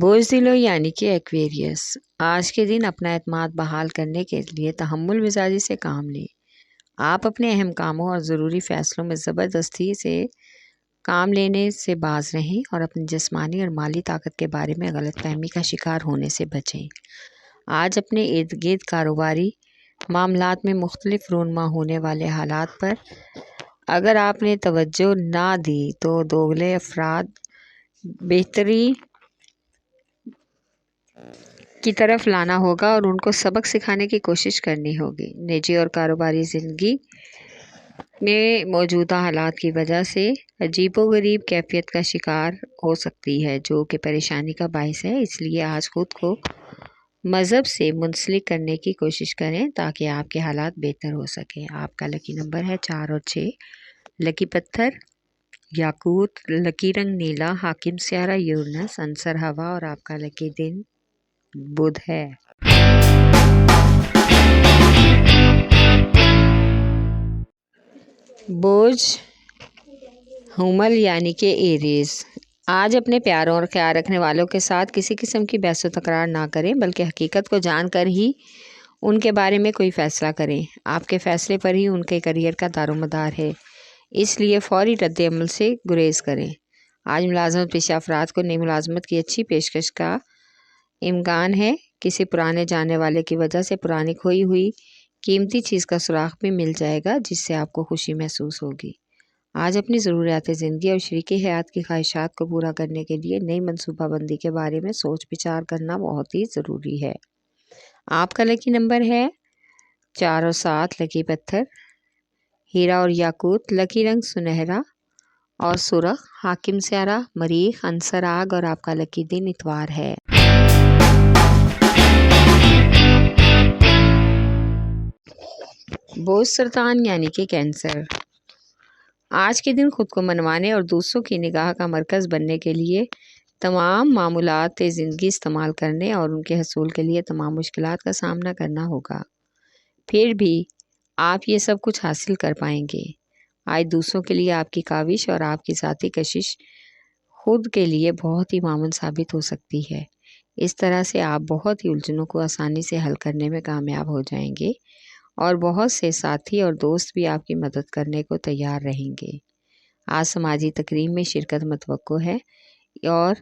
بوزدلو یعنی کہ ایکویریس، آج کے دن اپنا اعتماد بحال کرنے کے لیے تحمل مزاجی سے کام لیں۔ آپ اپنے اہم کاموں اور ضروری فیصلوں میں زبردستی سے کام لینے سے باز رہیں اور اپنی جسمانی اور مالی طاقت کے بارے میں غلط فہمی کا شکار ہونے سے بچیں۔ آج اپنے ارد گرد کاروباری معاملات میں مختلف رونما ہونے والے حالات پر اگر آپ نے توجہ نہ دی تو دوگلے افراد بہتری کی طرف لانا ہوگا اور ان کو سبق سکھانے کی کوشش کرنی ہوگی۔ نجی اور کاروباری زندگی میں موجودہ حالات کی وجہ سے عجیب و غریب کیفیت کا شکار ہو سکتی ہے جو کہ پریشانی کا باعث ہے، اس لیے آج خود کو مذہب سے منسلک کرنے کی کوشش کریں تاکہ آپ کے حالات بہتر ہو سکیں۔ آپ کا لکی نمبر ہے 4 اور 6، لکی پتھر یاقوت، لکی رنگ نیلا، حاکم سیارہ یورینس، عنصر ہوا اور آپ کا لکی دن بدھ ہے۔ بوجھ حمل یعنی کہ ایریز، آج اپنے پیاروں اور خیال رکھنے والوں کے ساتھ کسی قسم کی بحث و تکرار نہ کریں بلکہ حقیقت کو جان کر ہی ان کے بارے میں کوئی فیصلہ کریں۔ آپ کے فیصلے پر ہی ان کے کیریئر کا دار و مدار ہے، اس لیے فوری رد عمل سے گریز کریں۔ آج ملازمت پیشہ افراد کو نئی ملازمت کی اچھی پیشکش کا امکان ہے۔ کسی پرانے جاننے والے کی وجہ سے پرانی کھوئی ہوئی قیمتی چیز کا سراغ بھی مل جائے گا جس سے آپ کو خوشی محسوس ہوگی۔ آج اپنی ضروریات زندگی اور شریک حیات کی خواہشات کو پورا کرنے کے لیے نئی منصوبہ بندی کے بارے میں سوچ بچار کرنا بہت ہی ضروری ہے۔ آپ کا لکی نمبر ہے 4 اور 7، لکی پتھر ہیرا اور یاقوت، لکی رنگ سنہرا اور سرخ، حاکم سیارہ مریخ، عنصر آگ اور آپ کا لکی دن اتوار ہے۔ بوجھ سرطان یعنی کہ کینسر، آج کے دن خود کو منوانے اور دوسروں کی نگاہ کا مرکز بننے کے لیے تمام معمولات زندگی استعمال کرنے اور ان کے حصول کے لیے تمام مشکلات کا سامنا کرنا ہوگا، پھر بھی آپ یہ سب کچھ حاصل کر پائیں گے۔ آج دوسروں کے لیے آپ کی کاوش اور آپ کی ذاتی کشش خود کے لیے بہت ہی معاون ثابت ہو سکتی ہے۔ اس طرح سے آپ بہت ہی الجھنوں کو آسانی سے حل کرنے میں کامیاب ہو جائیں گے اور بہت سے ساتھی اور دوست بھی آپ کی مدد کرنے کو تیار رہیں گے۔ آج سماجی تقریب میں شرکت متوقع ہے اور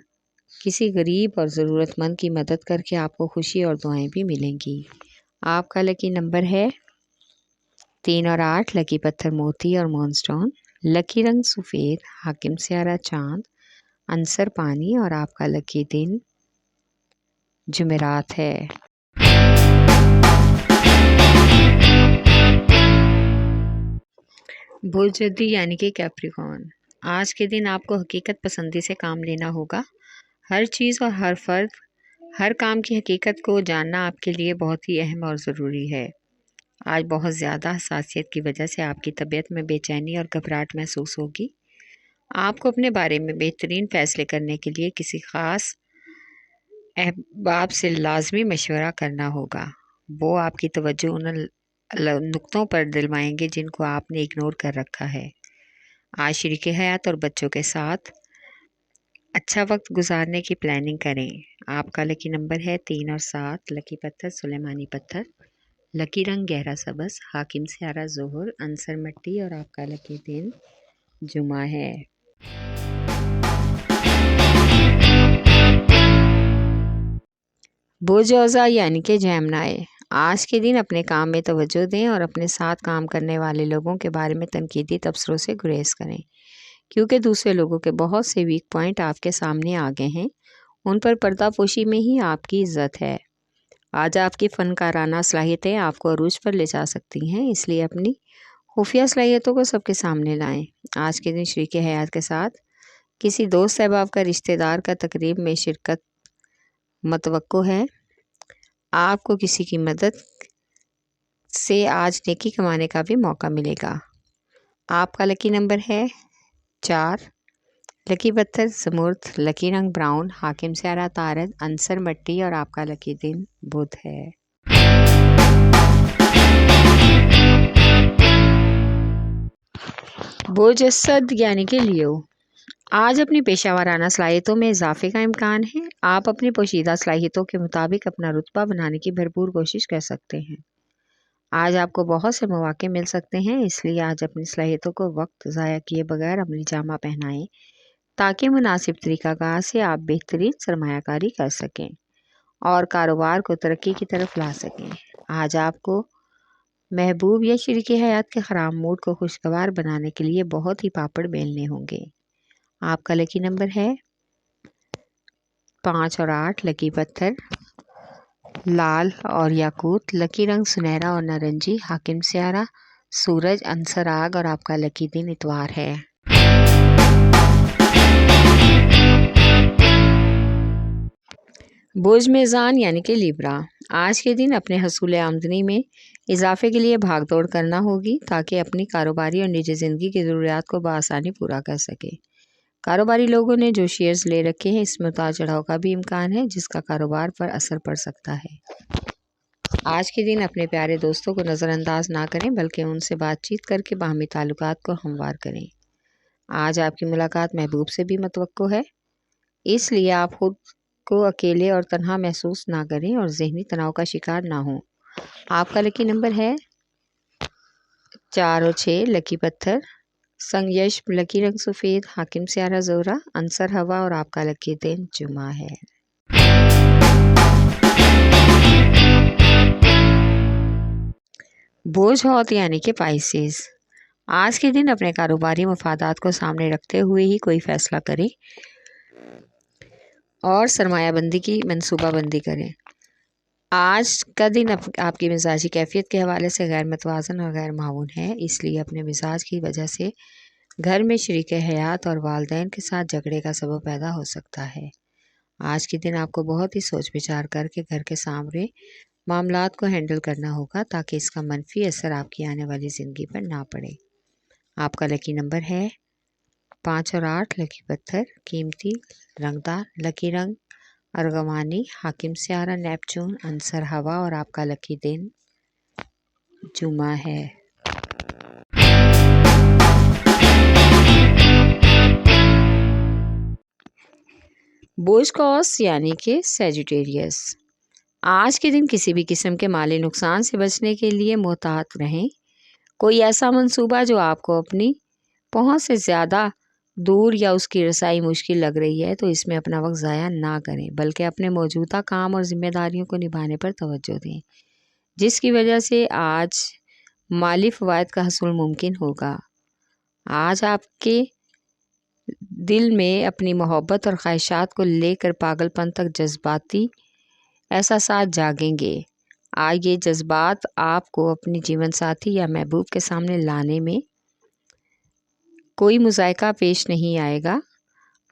کسی غریب اور ضرورت مند کی مدد کر کے آپ کو خوشی اور دعائیں بھی ملیں گی۔ آپ کا لکی نمبر ہے 3 اور 8، لکی پتھر موتی اور مون سٹون، لکی رنگ سفید، حاکم سیارہ چاند، عنصر پانی اور آپ کا لکی دن جمعرات ہے۔ بوجھ جدی یعنی کہ کیپریکارن، آج کے دن آپ کو حقیقت پسندی سے کام لینا ہوگا۔ ہر چیز اور ہر فرد، ہر کام کی حقیقت کو جاننا آپ کے لیے بہت ہی اہم اور ضروری ہے۔ آج بہت زیادہ حساسیت کی وجہ سے آپ کی طبیعت میں بے چینی اور گھبراہٹ محسوس ہوگی۔ آپ کو اپنے بارے میں بہترین فیصلے کرنے کے لیے کسی خاص احباب سے لازمی مشورہ کرنا ہوگا۔ وہ آپ کی توجہ ان نقطوں پر دلوائیں گے جن کو آپ نے اگنور کر رکھا ہے۔ آج شریک حیات اور بچوں کے ساتھ اچھا وقت گزارنے کی پلاننگ کریں۔ آپ کا لکی نمبر ہے 3 اور 7، لکی پتھر سلیمانی پتھر، لکی رنگ گہرا سبز، حاکم سیارہ ظہر، عنصر مٹی اور آپ کا لکی دن جمعہ ہے۔ بوجھ اوزا یعنی کہ جیمنائی، آج کے دن اپنے کام میں توجہ دیں اور اپنے ساتھ کام کرنے والے لوگوں کے بارے میں تنقیدی تبصروں سے گریز کریں کیونکہ دوسرے لوگوں کے بہت سے ویک پوائنٹ آپ کے سامنے آ گئے ہیں، ان پر پردہ پوشی میں ہی آپ کی عزت ہے۔ آج آپ کی فنکارانہ صلاحیتیں آپ کو عروج پر لے جا سکتی ہیں، اس لیے اپنی خفیہ صلاحیتوں کو سب کے سامنے لائیں۔ آج کے دن شریک حیات کے ساتھ کسی دوست احباب کا رشتہ دار کا تقریب میں شرکت متوقع ہے۔ آپ کو کسی کی مدد سے آج نیکی کمانے کا بھی موقع ملے گا۔ آپ کا لکی نمبر ہے 4، لکی پتھر زمرد، لکی رنگ براؤن، حاکم سیارہ طارد، عنصر مٹی اور آپ کا لکی دن بدھ ہے۔ بوجھ اسد یعنی کہ لیو، آج اپنی پیشہ ورانہ صلاحیتوں میں اضافے کا امکان ہے۔ آپ اپنی پوشیدہ صلاحیتوں کے مطابق اپنا رتبہ بنانے کی بھرپور کوشش کر سکتے ہیں۔ آج آپ کو بہت سے مواقع مل سکتے ہیں، اس لیے آج اپنی صلاحیتوں کو وقت ضائع کیے بغیر عملی جامہ پہنائیں تاکہ مناسب طریقہ کار سے آپ بہترین سرمایہ کاری کر سکیں اور کاروبار کو ترقی کی طرف لا سکیں۔ آج آپ کو محبوب یا شریک حیات کے خراب موڈ کو خوشگوار بنانے کے لیے بہت ہی پاپڑ بیلنے ہوں گے۔ آپ کا لکی نمبر ہے 5 اور 8۔ لکی پتھر لال اور یاقوت۔ لکی رنگ سنہرا اور نارنجی۔ حاکم سیارہ سورج، عنصر آگ اور آپ کا لکی دن اتوار ہے۔ برج میزان یعنی کہ لیبرا، آج کے دن اپنے حصول آمدنی میں اضافے کے لیے بھاگ دوڑ کرنا ہوگی تاکہ اپنی کاروباری اور نجی زندگی کی ضروریات کو بآسانی پورا کر سکے۔ کاروباری لوگوں نے جو شیئرز لے رکھے ہیں اس میں اتار چڑھاؤ کا بھی امکان ہے جس کا کاروبار پر اثر پڑ سکتا ہے۔ آج کے دن اپنے پیارے دوستوں کو نظر انداز نہ کریں بلکہ ان سے بات چیت کر کے باہمی تعلقات کو ہموار کریں۔ آج آپ کی ملاقات محبوب سے بھی متوقع ہے، اس لیے آپ خود کو اکیلے اور تنہا محسوس نہ کریں اور ذہنی تناؤ کا شکار نہ ہوں۔ آپ کا لکی نمبر ہے 4 اور 6۔ لکی پتھر سنگ یش۔ لکی رنگ سفید۔ حاکم سیارہ زہرہ، عنصر ہوا اور آپ کا لکی دن جمعہ ہے۔ برج حوت یعنی کہ پائسیز، آج کے دن اپنے کاروباری مفادات کو سامنے رکھتے ہوئے ہی کوئی فیصلہ کریں اور سرمایہ بندی کی منصوبہ بندی کریں۔ آج کا دن آپ کی مزاجی کیفیت کے حوالے سے غیر متوازن اور غیر معاون ہے، اس لیے اپنے مزاج کی وجہ سے گھر میں شریک حیات اور والدین کے ساتھ جھگڑے کا سبب پیدا ہو سکتا ہے۔ آج کے دن آپ کو بہت ہی سوچ بچار کر کے گھر کے سامنے معاملات کو ہینڈل کرنا ہوگا تاکہ اس کا منفی اثر آپ کی آنے والی زندگی پر نہ پڑے۔ آپ کا لکی نمبر ہے 5 اور 8۔ لکی پتھر قیمتی رنگدار۔ لکی رنگ ارغوانی۔ حاکم سیارہ نیپچون، عنصر ہوا اور آپ کا لکی دن جمعہ ہے۔ برج قوس یعنی کہ سیجیٹیریس، آج کے دن کسی بھی قسم کے مالی نقصان سے بچنے کے لیے محتاط رہیں۔ کوئی ایسا منصوبہ جو آپ کو اپنی پہنچ سے زیادہ دور یا اس کی رسائی مشکل لگ رہی ہے تو اس میں اپنا وقت ضائع نہ کریں بلکہ اپنے موجودہ کام اور ذمہ داریوں کو نبھانے پر توجہ دیں، جس کی وجہ سے آج مالی فوائد کا حصول ممکن ہوگا۔ آج آپ کے دل میں اپنی محبت اور خواہشات کو لے کر پاگل پن تک جذباتی احساسات جاگیں گے۔ آج یہ جذبات آپ کو اپنی جیون ساتھی یا محبوب کے سامنے لانے میں کوئی مضائقہ پیش نہیں آئے گا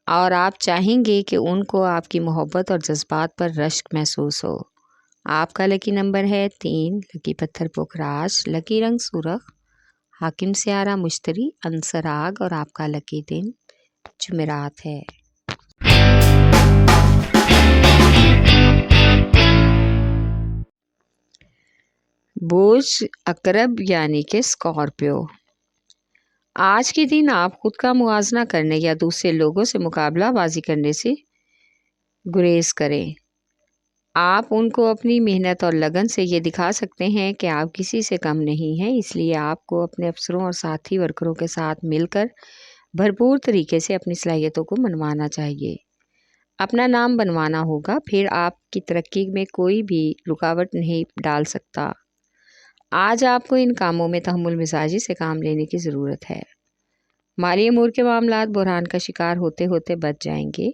اور آپ چاہیں گے کہ ان کو آپ کی محبت اور جذبات پر رشک محسوس ہو۔ آپ کا لکی نمبر ہے 3۔ لکی پتھر پوکھراج۔ لکی رنگ سرخ۔ حاکم سیارہ مشتری، عنصر آگ اور آپ کا لکی دن جمعرات ہے۔ برج عقرب یعنی کہ اسکارپیو، آج کے دن آپ خود کا موازنہ کرنے یا دوسرے لوگوں سے مقابلہ بازی کرنے سے گریز کریں۔ آپ ان کو اپنی محنت اور لگن سے یہ دکھا سکتے ہیں کہ آپ کسی سے کم نہیں ہیں، اس لیے آپ کو اپنے افسروں اور ساتھی ورکروں کے ساتھ مل کر بھرپور طریقے سے اپنی صلاحیتوں کو منوانا چاہیے۔ اپنا نام بنوانا ہوگا، پھر آپ کی ترقی میں کوئی بھی رکاوٹ نہیں ڈال سکتا۔ آج آپ کو ان کاموں میں تحمل مزاجی سے کام لینے کی ضرورت ہے۔ مالی امور کے معاملات بحران کا شکار ہوتے ہوتے بچ جائیں گے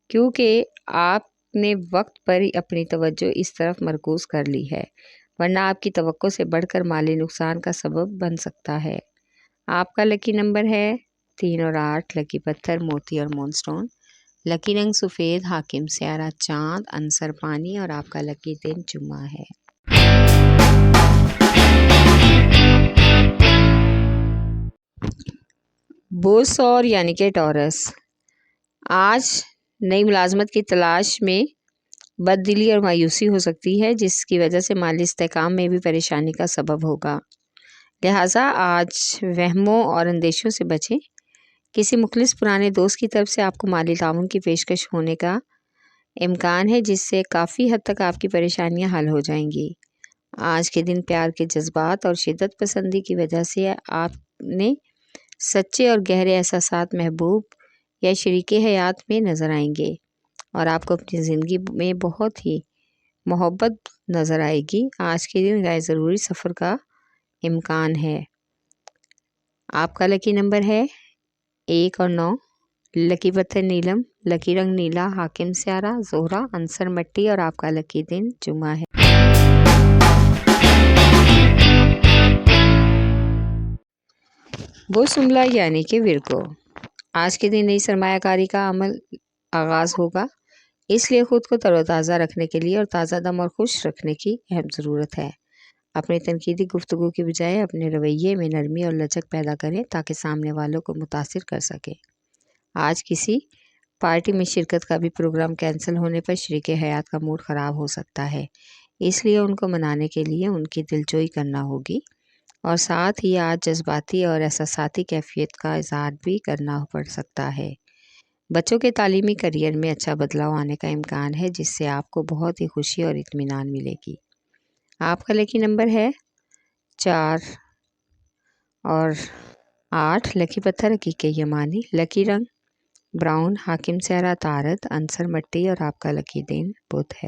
کیونکہ آپ نے وقت پر ہی اپنی توجہ اس طرف مرکوز کر لی ہے، ورنہ آپ کی توقع سے بڑھ کر مالی نقصان کا سبب بن سکتا ہے۔ آپ کا لکی نمبر ہے 3 اور 8۔ لکی پتھر موتی اور مون سٹون۔ لکی رنگ سفید۔ حاکم سیارہ چاند، عنصر پانی اور آپ کا لکی دن جمعہ ہے۔ برج ثور یعنی کہ ٹورس، آج نئی ملازمت کی تلاش میں بد دلی اور مایوسی ہو سکتی ہے جس کی وجہ سے مالی استحکام میں بھی پریشانی کا سبب ہوگا، لہٰذا آج وہموں اور اندیشوں سے بچیں۔ کسی مخلص پرانے دوست کی طرف سے آپ کو مالی تعاون کی پیشکش ہونے کا امکان ہے، جس سے کافی حد تک آپ کی پریشانیاں حل ہو جائیں گی۔ آج کے دن پیار کے جذبات اور شدت پسندی کی وجہ سے آپ نے سچے اور گہرے احساسات محبوب یا شریک حیات میں نظر آئیں گے، اور آپ کو اپنی زندگی میں بہت ہی محبت نظر آئے گی۔ آج کے دن غیر ضروری سفر کا امکان ہے۔ آپ کا لکی نمبر ہے 1 اور 9۔ لکی پتھر نیلم، لکی رنگ نیلا، حاکم سیارہ زہرہ، عنصر مٹی، اور آپ کا لکی دن جمعہ ہے۔ وہ سملہ یعنی کہ ورگو، آج کے دن نئی سرمایہ کاری کا عمل آغاز ہوگا، اس لیے خود کو تر و تازہ رکھنے کے لیے اور تازہ دم اور خوش رکھنے کی اہم ضرورت ہے۔ اپنی تنقیدی گفتگو کی بجائے اپنے رویے میں نرمی اور لچک پیدا کریں تاکہ سامنے والوں کو متاثر کر سکیں۔ آج کسی پارٹی میں شرکت کا بھی پروگرام کینسل ہونے پر شریک حیات کا موڈ خراب ہو سکتا ہے، اس لیے ان کو منانے کے لیے ان کی دلجوئی کرنا ہوگی، اور ساتھ ہی آج جذباتی اور احساساتی کیفیت کا اظہار بھی کرنا پڑ سکتا ہے۔ بچوں کے تعلیمی کیریئر میں اچھا بدلاؤ آنے کا امکان ہے، جس سے آپ کو بہت ہی خوشی اور اطمینان ملے گی۔ آپ کا لکی نمبر ہے 4 اور 8۔ لکی پتھر حقیقی یمانی، لکی رنگ براؤن، حاکم سیارہ طارد، عنصر مٹی، اور آپ کا لکی دن بدھ ہے۔